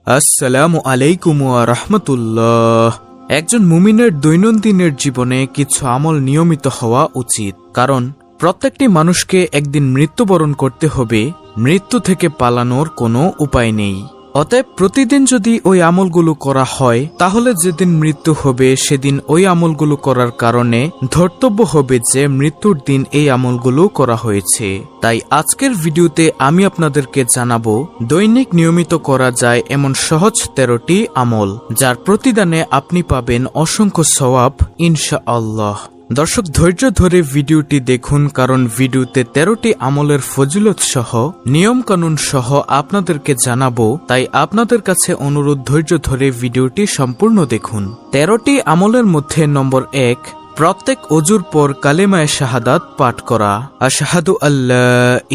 আসসালামু আলাইকুম ওয়া রাহমাতুল্লাহ। একজন মুমিনের দৈনন্দিনের জীবনে কিছু আমল নিয়মিত হওয়া উচিত, কারণ প্রত্যেকটি মানুষকে একদিন মৃত্যুবরণ করতে হবে। মৃত্যু থেকে পালানোর কোনো উপায় নেই। অতএব প্রতিদিন যদি ওই আমলগুলো করা হয়, তাহলে যেদিন মৃত্যু হবে সেদিন ওই আমলগুলো করার কারণে ধর্তব্য হবে যে মৃত্যুর দিন এই আমলগুলো করা হয়েছে। তাই আজকের ভিডিওতে আমি আপনাদেরকে জানাবো দৈনিক নিয়মিত করা যায় এমন সহজ 13টি আমল, যার প্রতিদানে আপনি পাবেন অসংখ্য সওয়াব ইনশাআল্লাহ। দর্শক, ধৈর্য ধরে ভিডিওটি দেখুন, কারণ ভিডিওতে 13টি আমলের ফজিলত সহ নিয়ম কানুন সহ আপনাদেরকে জানাবো। তাই আপনাদের কাছে অনুরোধ, ধৈর্য ধরে ভিডিওটি সম্পূর্ণ দেখুন। 13টি আমলের মধ্যে নম্বর 1, প্রত্যেক অজুর পর কালেমায়ে শাহাদাত পাঠ করা। আশহাদু আল্লা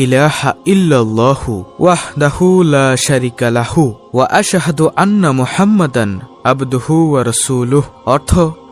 ইলাহা ইল্লাল্লাহু ওয়াহদাহু লা শারিকা লাহু ওয়া আশহাদু আন্না মুহাম্মাদান আবদুহু ওয়া রাসূলুহু। অর্থ,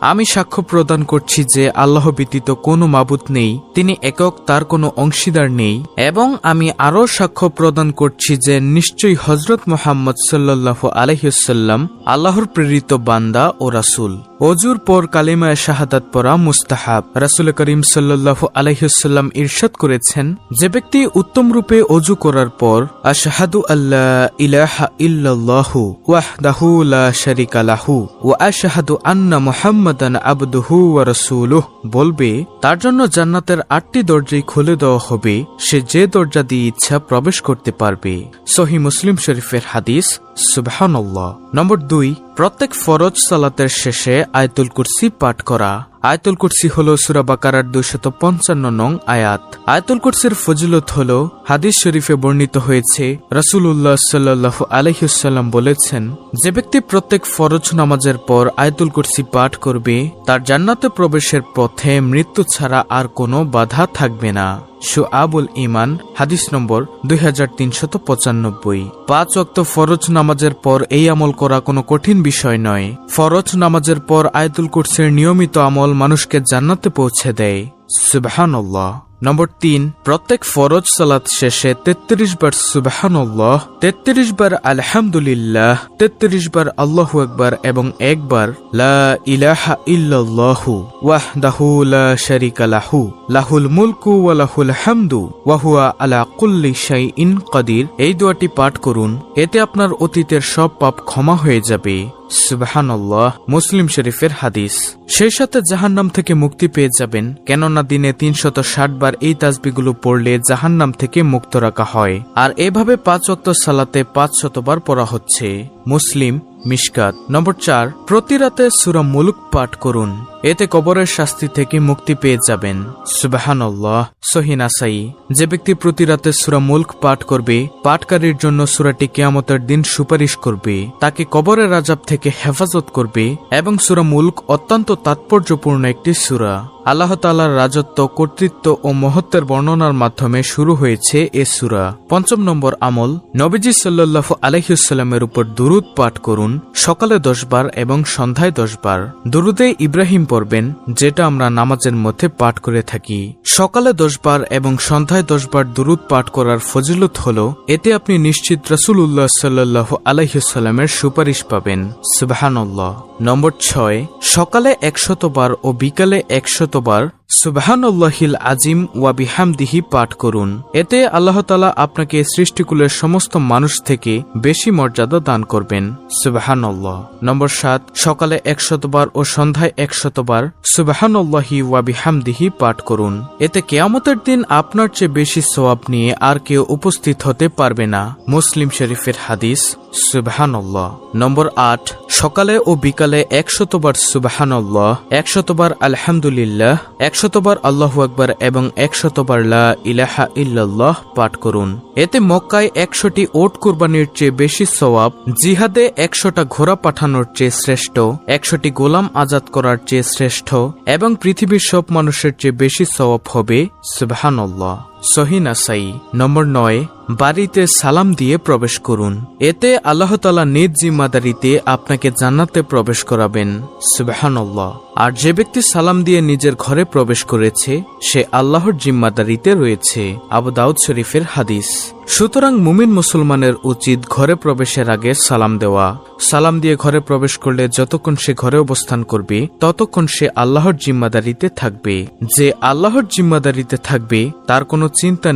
আমি সাক্ষ্য প্রদান করছি যে আল্লাহ ব্যতীত কোনো মাবুদ নেই, তিনি একক, তার কোনো অংশীদার নেই, এবং আমি আরও সাক্ষ্য প্রদান করছি যে নিশ্চয়ই হযরত মুহাম্মদ সাল্লাল্লাহু আলাইহি ওয়াসাল্লাম আল্লাহর প্রেরিত বান্দা ও রাসূল। অজুর পর কালিমায়ে শাহাদাত পড়া মুস্তাহাব। রাসূল করিম সাল্লাল্লাহু আলাইহি ওয়াসাল্লাম ইরশাদ করেছেন, যে ব্যক্তি উত্তম রূপে অজু করার পর আশহাদু আল্লা ইলাহা ইল্লাল্লাহু ওয়াহদাহু লা শারিকা লাহু ওয়া আশহাদু আন্না মুহাম্মাদান আবদুহু ওয়া রাসূলুহু বলবে, তার জন্য জান্নাতের 8টি দরজাই খুলে দেওয়া হবে, সে যে দরজা দিয়ে ইচ্ছা প্রবেশ করতে পারবে। সহিহ মুসলিম শরীফের হাদিস। সুবহানাল্লাহ। নম্বর 2, প্রত্যেক ফরজ সালাতের শেষে আয়াতুল কুরসি পাঠ করা। আয়াতুল কুরসি হল সূরা বাকারার 255 নং আয়াত। আয়াতুল কুরসির ফজিলত হল, হাদিস শরীফে বর্ণিত হয়েছে, রাসূলুল্লাহ সাল্লাল্লাহু আলাইহি ওয়াসাল্লাম বলেছেন, যে ব্যক্তি প্রত্যেক ফরজ নামাজের পর আয়াতুল কুরসি পাঠ করবে, তার জান্নাতে প্রবেশের পথে মৃত্যু ছাড়া আর কোনো বাধা থাকবে না। শুআবুল ঈমান, হাদিস নম্বর 2395। 5 ওয়াক্ত ফরজ নামাজের পর এই আমল করা কোনো কঠিন বিষয় নয়। ফরজ নামাজের পর আয়াতুল কুরসির নিয়মিত আমল মানুষকে জান্নাতে পৌঁছে দেয়। সুবহানাল্লাহ। নম্বর 3, প্রত্যেক ফরজ সালাত শেষে 33 বার সুবহানাল্লাহ, 33 বার আলহামদুলিল্লাহ, 33 বার আল্লাহু আকবার এবং 1 বার লা ইলাহা ইল্লাল্লাহু ওয়াহদাহু লা শারিকা লাহু লাহুল মুলকু ওয়া লাহুল হামদু ওয়া হুয়া আলা কুল্লি শাইইন কাদির। এই দোয়াটি পাঠ করুন, এতে আপনার অতীতের সব পাপ ক্ষমা হয়ে যাবে। সুবহানাল্লাহ। মুসলিম শরীফের হাদিস। সেই সাথে জাহান্নাম থেকে মুক্তি পেয়ে যাবেন, কেননা দিনে 360 বার এই তাসবিহগুলো পড়লে জাহান্নাম থেকে মুক্ত রাখা হয়, আর এভাবে 5 ওয়াক্ত সালাতে 500 বার পড়া হচ্ছে। মুসলিম মিশকাত। নম্বর 4, প্রতি রাতে সূরা মুলক পাঠ করুন, এতে কবরের শাস্তি থেকে মুক্তি পেয়ে যাবেন। সুবহানাল্লাহ। সহিহ নাসাই। যে ব্যক্তি প্রতি রাতে সূরা মুলক পাঠ করবে, পাঠকারীর জন্য সূরাটি কিয়ামতের দিন সুপারিশ করবে, তাকে কবরের আযাব থেকে হেফাজত করবে, এবং সূরা মুলক অত্যন্ত তাৎপর্যপূর্ণ একটি সূরা। আল্লাহ তাআলার রাজত্ব, কর্তৃত্ব ও মহত্বের বর্ণনার মাধ্যমে শুরু হয়েছে এ সূরা। 5 নম্বর আমল, নবীজি সাল্লাল্লাহু আলাইহি ওয়াসাল্লামের উপর দুরূদ পাঠ করুন, সকালে 10 বার এবং সন্ধ্যায় 10 বার। দুরূদে ইব্রাহিম পড়বেন, যেটা আমরা নামাজের মধ্যে পাঠ করে থাকি। সকালে 10 বার এবং সন্ধ্যায় 10 বার দুরূদ পাঠ করার ফজিলত হল, এতে আপনি নিশ্চিত রাসূলুল্লাহ সাল্লাল্লাহু আলাইহি ওয়াসাল্লামের সুপারিশ পাবেন। সুবহানাল্লাহ। নম্বর 6, সকালে 100 বার ও বিকালে 100 বার সুবহানাল্লাহিল আজিম ওয়া বিহামদিহি পাঠ করুন, এতে আল্লাহ তাআলা আপনাকে সৃষ্টিকুলের সমস্ত মানুষ থেকে বেশি মর্যাদা দান করবেন। সুবহানাল্লাহ। নম্বর 7, সকালে 100 বার ও সন্ধ্যায় 100 বার সুবহানাল্লাহি ওয়া বিহামদিহি পাঠ করুন, এতে কিয়ামতের দিন আপনার চেয়ে বেশি সওয়াব নিয়ে আর কেউ উপস্থিত হতে পারবে না। মুসলিম শরীফের হাদিস। সুবহানাল্লাহ। নম্বর 8, সকালে ও বিকালে 100 বার সুবহানাল্লাহ, 100 বার আলহামদুলিল্লাহ, 100 বার আল্লাহু আকবার এবং 100 বার লা ইলাহা ইল্লাল্লাহ পাঠ করুন, এতে মক্কায় 100টি ওট কুরবানির চেয়ে বেশি সওয়াব, জিহাদে 100টা ঘোড়া পাঠানোর চেয়ে শ্রেষ্ঠ, 100টি গোলাম আজাদ করার চেয়ে শ্রেষ্ঠ, এবং পৃথিবীর সব মানুষের চেয়ে বেশি সওয়াব হবে। সুবহানাল্লাহ। সহিহ নাসাই। নম্বর 9, বাড়িতে সালাম দিয়ে প্রবেশ করুন, এতে আল্লাহ তাআলা নিজ জিম্মাদারিতে আপনাকে জান্নাতে প্রবেশ করাবেন। সুবহানাল্লাহ। আর যে ব্যক্তি সালাম দিয়ে নিজের ঘরে প্রবেশ করেছে, সে আল্লাহর জিম্মাদারিতে রয়েছে। আবু দাউদ শরীফের হাদিস। সুতরাং মুমিন মুসলমানের উচিত ঘরে প্রবেশের আগে সালাম দেওয়া। সালাম দিয়ে ঘরে প্রবেশ করলে যতক্ষণ সে ঘরে অবস্থান করবে ততক্ষণ সে আল্লাহর জিম্মাদারিতে থাকবে। যে আল্লাহর জিম্মাদারিতে থাকবে তার কোনো চিন্তা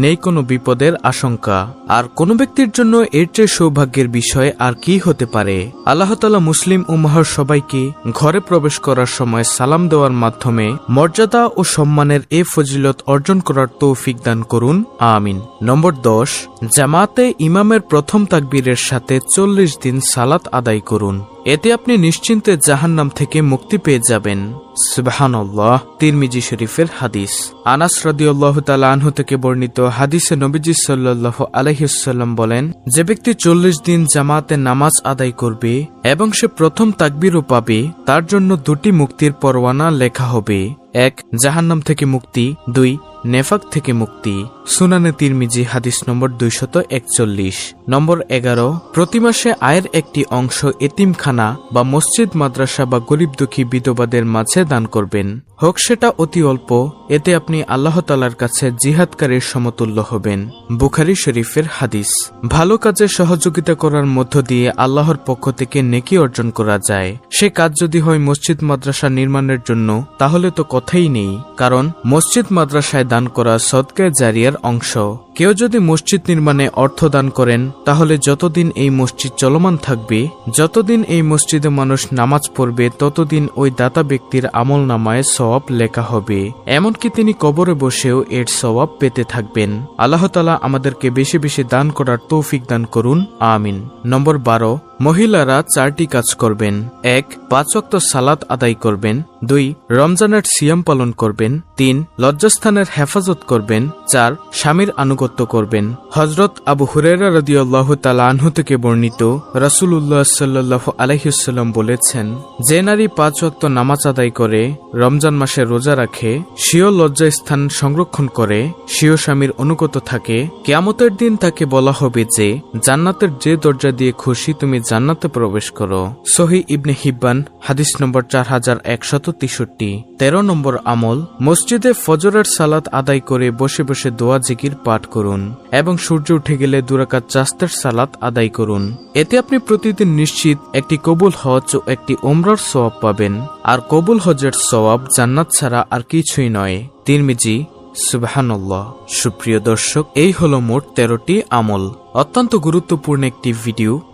নেই কোনো বিপদের আশঙ্কা। আর কোনো ব্যক্তির জন্য এর চেয়ে সৌভাগ্যের বিষয় আর কি হতে পারে। আল্লাহ তাআলা মুসলিম উম্মাহর সবাইকে ঘরে প্রবেশ করার সময় সালাম দেওয়ার মাধ্যমে মর্যাদা ও সম্মানের এ ফজিলত অর্জন করার তৌফিক দান করুন, আমিন। নম্বর 10, জামাতে ইমামের প্রথম তাকবীরের সাথে 40 দিন সালাত আদায় করুন। এতে আপনি নিশ্চিন্তে জাহান্নাম থেকে মুক্তি পেয়ে যাবেন। সুবহানাল্লাহ। তিরমিজি শরীফের হাদিস। আনাস রাদিয়াল্লাহু তাআলা আনহু থেকে বর্ণিত হাদিসে নবীজি সাল্লাল্লাহু আলাইহি ওয়াসাল্লাম বলেন, যে ব্যক্তি 40 দিন জামাতে নামাজ আদায় করবে এবং সে প্রথম তাকবীরও পাবে, তার জন্য 2টি মুক্তির পরওয়ানা লেখা হবে। 1, জাহান্নাম থেকে মুক্তি, 2, নেফাক থেকে মুক্তি। সুনানে তিরমিজি হাদিস নম্বর 241। নম্বর 11, প্রতি মাসে আয়ের একটি অংশ এতিমখানা বা মসজিদ মাদ্রাসা বা গরিব দুঃখী বিধবাদের মাঝে দান করবেন, হোক সেটা অতি অল্প। এতে আপনি আল্লাহ তাআলার কাছে জিহাদকারীর সমতুল্য হবেন। বুখারী শরীফের হাদিস। ভালো কাজে সহযোগিতা করার মধ্য দিয়ে আল্লাহর পক্ষ থেকে নেকি অর্জন করা যায়। সে কাজ যদি হয় মসজিদ মাদ্রাসা নির্মাণের জন্য, তাহলে তো কথাই নেই, কারণ মসজিদ মাদ্রাসায় দান করা সদকায়ে জারিয়ার অংশ। কেউ যদি মসজিদ নির্মাণে অর্থ দান করেন, তাহলে যতদিন এই মসজিদ চলমান থাকবে, যতদিন এই মসজিদে মানুষ নামাজ পড়বে, ততদিন ওই দাতা ব্যক্তির আমল নামায় সওয়াব লেখা হবে। এমনকি তিনি কবরে বসেও এর সওয়াব পেতে থাকবেন। আল্লাহ তাআলা আমাদেরকে বেশি বেশি দান করার তৌফিক দান করুন, আমিন। নম্বর 12, মহিলারা 4টি কাজ করবেন। 1, 5 ওয়াক্ত সালাত আদায় করবেন। 2, রমজানের সিয়াম পালন করবেন। 3, লজ্জাস্থানের হেফাজত করবেন। 4, স্বামীর আনুগত্য করবেন। হযরত আবু হুরায়রা রাদিয়াল্লাহু তাআলা আনহু থেকে বর্ণিত, রাসূলুল্লাহ সাল্লাল্লাহু আলাইহি ওয়াসাল্লাম বলেছেন, যে নারী 5 ওয়াক্ত নামাজ আদায় করে, রমজান মাসে রোজা রাখে, স্বীয় লজ্জাস্থান সংরক্ষণ করে, স্বীয় স্বামীর অনুগত থাকে, কিয়ামতের দিন তাকে বলা হবে যে, জান্নাতের যে দরজা দিয়ে খুশি তুমি জান্নাতে প্রবেশ করো। সহিহ ইবনে হিব্বান হাদিস নম্বর 4163। 13 নম্বর আমল, মসজিদে ফজরের সালাত আদায় করে বসে বসে দোয়া জিকির পাঠ করুন এবং সূর্য উঠে গেলে 2 রাকাত চাস্তের সালাত আদায় করুন। এতে আপনি প্রতিদিন নিশ্চিত একটি কবুল হজ ও একটি উমরার সওয়াব পাবেন। আর কবুল হজের সওয়াব জান্নাত ছাড়া আর কিছুই নয়। তিরমিজি। সুবহানাল্লাহ। সুপ্রিয় দর্শক, এই হলো মোট 13টি আমল। অত্যন্ত গুরুত্বপূর্ণ একটি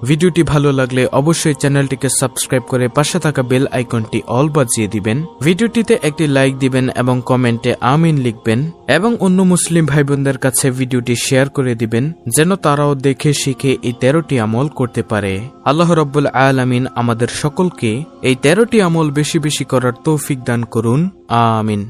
ভিডিওটি ভালো লাগলে অবশ্যই চ্যানেলটিকে সাবস্ক্রাইব করে পাশে থাকা বেল আইকনটি অল বাজিয়ে দিবেন। ভিডিওটিতে একটি লাইক দিবেন এবং কমেন্টে আমিন লিখবেন এবং অন্য মুসলিম ভাই বোনদের কাছে ভিডিওটি শেয়ার করে দিবেন, যেন তারাও দেখে শিখে এই 13টি আমল করতে পারে। আল্লাহ রাব্বুল আলামিন আমাদের সকলকে এই 13টি আমল বেশি বেশি করার তৌফিক দান করুন, আমিন।